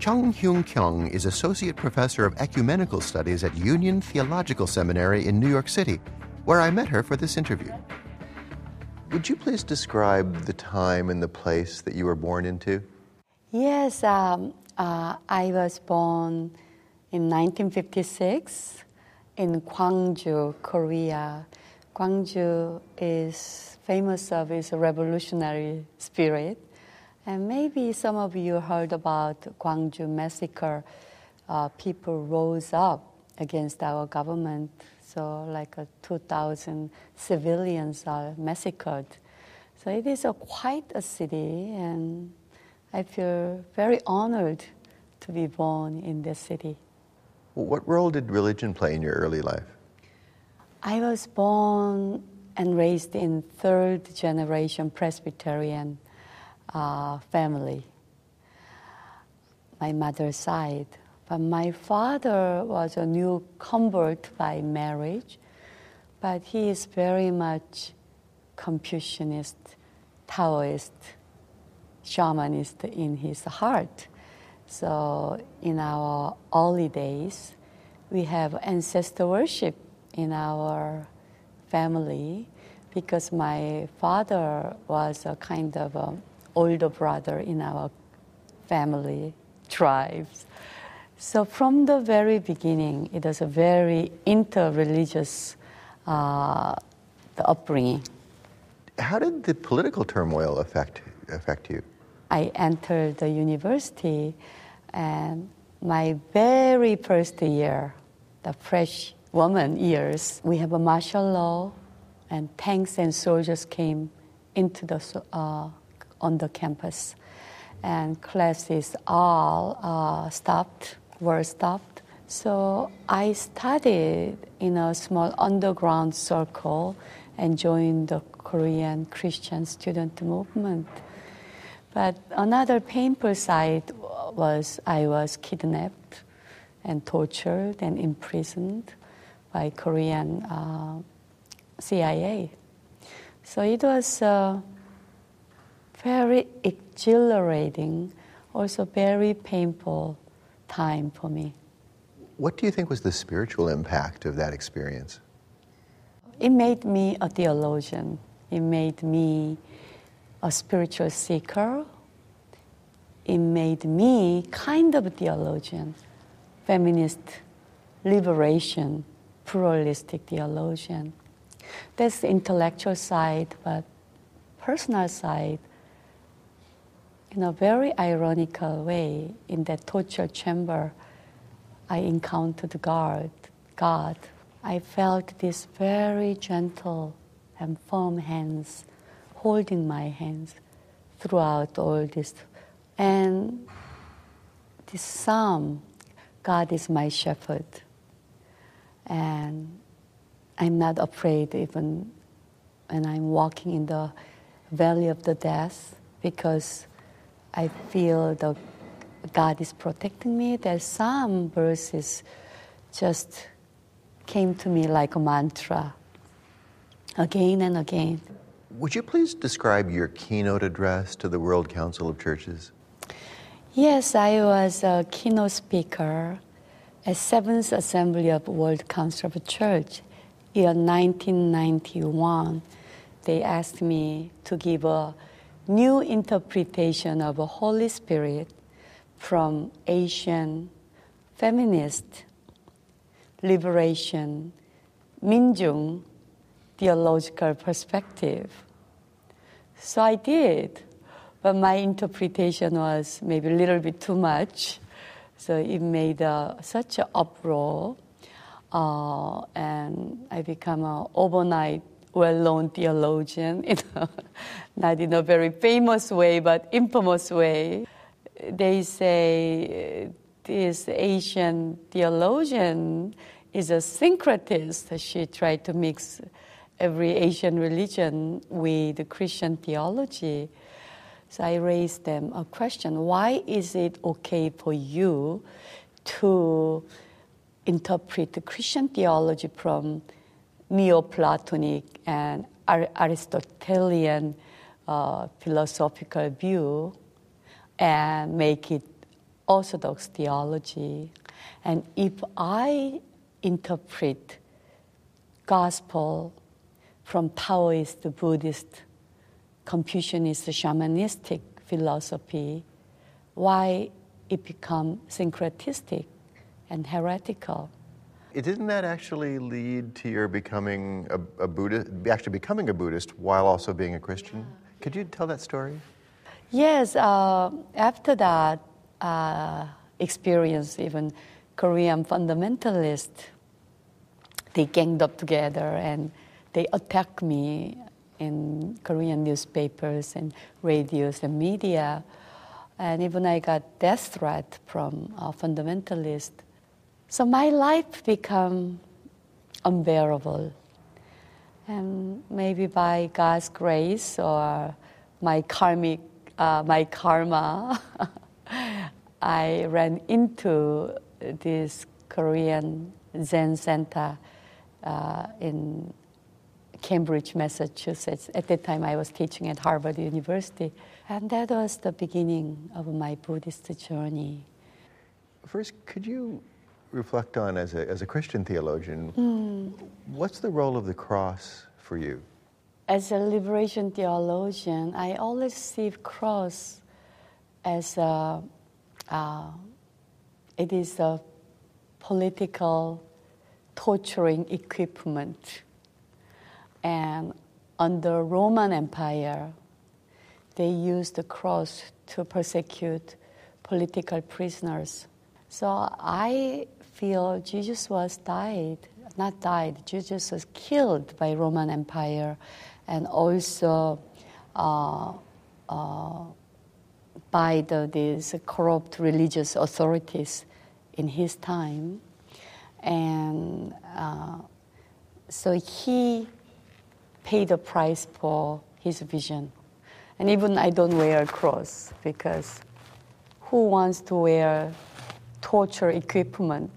Kyung is Associate Professor of Ecumenical Studies at Union Theological Seminary in New York City, where I met her for this interview. Would you please describe the time and the place that you were born into? Yes, I was born in 1956 in Gwangju, Korea. Gwangju is famous of its revolutionary spirit. And maybe some of you heard about Gwangju massacre. People rose up against our government. So like 2,000 civilians are massacred. So it is quite a city, and I feel very honored to be born in this city. What role did religion play in your early life? I was born and raised in third generation Presbyterian family, my mother's side. But my father was a new convert by marriage, but he is very much Confucianist, Taoist, shamanist in his heart. So in our early days, we have ancestor worship in our family because my father was a kind of older brother in our family tribes. So from the very beginning, it was a very inter-religious the upbringing. How did the political turmoil affect you? I entered the university, and my very first year, the fresh woman years, we have a martial law, and tanks and soldiers came into the on the campus, and classes all were stopped. So I studied in a small underground circle and joined the Korean Christian student movement. But another painful side was I was kidnapped and tortured and imprisoned by Korean CIA. So it was very exhilarating, also very painful time for me. What do you think was the spiritual impact of that experience? It made me a theologian. It made me a spiritual seeker. It made me kind of a theologian, feminist liberation, pluralistic theologian. That's the intellectual side, but personal side, in a very ironical way, in that torture chamber, I encountered God. I felt this very gentle and firm hands holding my hands throughout all this. And this psalm, God is my shepherd. And I'm not afraid even when I'm walking in the valley of the death, because I feel that God is protecting me. That psalm verses just came to me like a mantra, again and again. Would you please describe your keynote address to the World Council of Churches? Yes, I was a keynote speaker at 7th Assembly of World Council of Church in 1991. They asked me to give a new interpretation of the Holy Spirit from Asian feminist liberation, Minjung theological perspective. So I did, but my interpretation was maybe a little bit too much. So it made such an uproar, and I became an overnight well-known theologian, not in a very famous way, but infamous way. They say this Asian theologian is a syncretist. She tried to mix every Asian religion with Christian theology. So I raised them a question: why is it okay for you to interpret the Christian theology from Neoplatonic and Aristotelian philosophical view and make it Orthodox theology. And if I interpret gospel from Taoist, Buddhist, Confucianist, shamanistic philosophy, why it become syncretistic and heretical? Didn't that actually lead to your becoming a Buddhist, actually becoming a Buddhist while also being a Christian? Could you tell that story? Yes, after that experience, even Korean fundamentalists, they ganged up together and they attacked me in Korean newspapers and radios and media. And even I got death threat from fundamentalists. So my life became unbearable. And maybe by God's grace or my karma, I ran into this Korean Zen center in Cambridge, Massachusetts. At that time, I was teaching at Harvard University. And that was the beginning of my Buddhist journey. First, could you reflect on, as a Christian theologian, what's the role of the cross for you? As a liberation theologian, I always see cross as it is a political torturing equipment. And under Roman Empire, they used the cross to persecute political prisoners. So I feel Jesus Jesus was killed by Roman Empire and also by these corrupt religious authorities in his time. And so he paid the price for his vision. And even I don't wear a cross because who wants to wear torture equipment?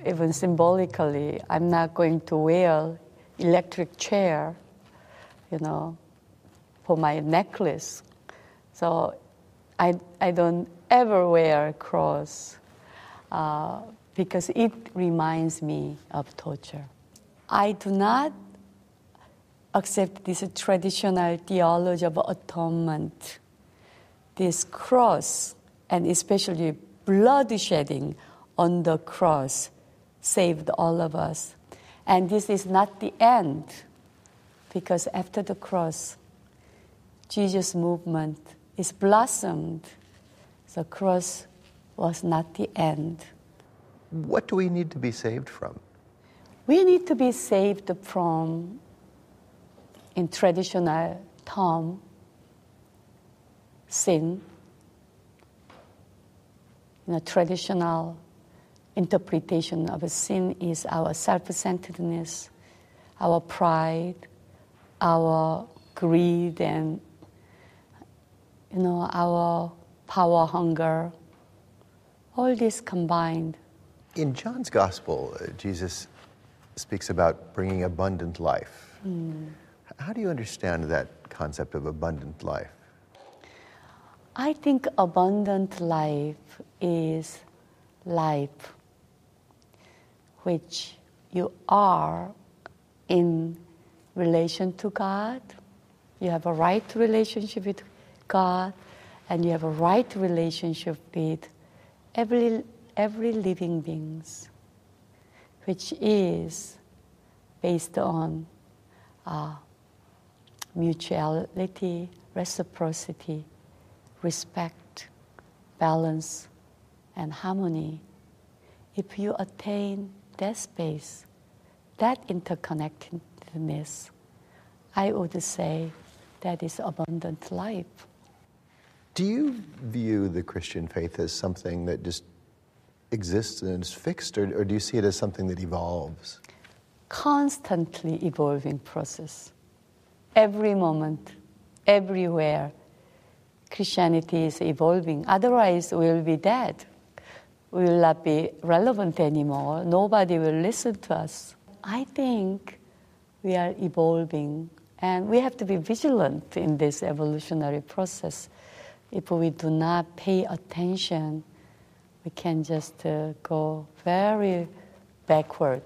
Even symbolically, I'm not going to wear electric chair, for my necklace. So I don't ever wear a cross because it reminds me of torture. I do not accept this traditional theology of atonement, this cross, and especially blood shedding on the cross saved all of us. And this is not the end, because after the cross, Jesus' movement is blossomed. The cross was not the end. What do we need to be saved from? We need to be saved from, in traditional term, sin. In a traditional interpretation of a sin is our self-centeredness, our pride, our greed, and our power hunger. All this combined. In John's Gospel, Jesus speaks about bringing abundant life. How do you understand that concept of abundant life? I think abundant life is life which you are in relation to God. You have a right relationship with God, and you have a right relationship with every living beings, which is based on mutuality, reciprocity, respect, balance, and harmony. If you attain that space, that interconnectedness, I would say that is abundant life. Do you view the Christian faith as something that just exists and is fixed, or do you see it as something that evolves? Constantly evolving process. Every moment, everywhere, Christianity is evolving. Otherwise, we will be dead. We will not be relevant anymore. Nobody will listen to us. I think we are evolving, and we have to be vigilant in this evolutionary process if we do not pay attention, we can just go very backward.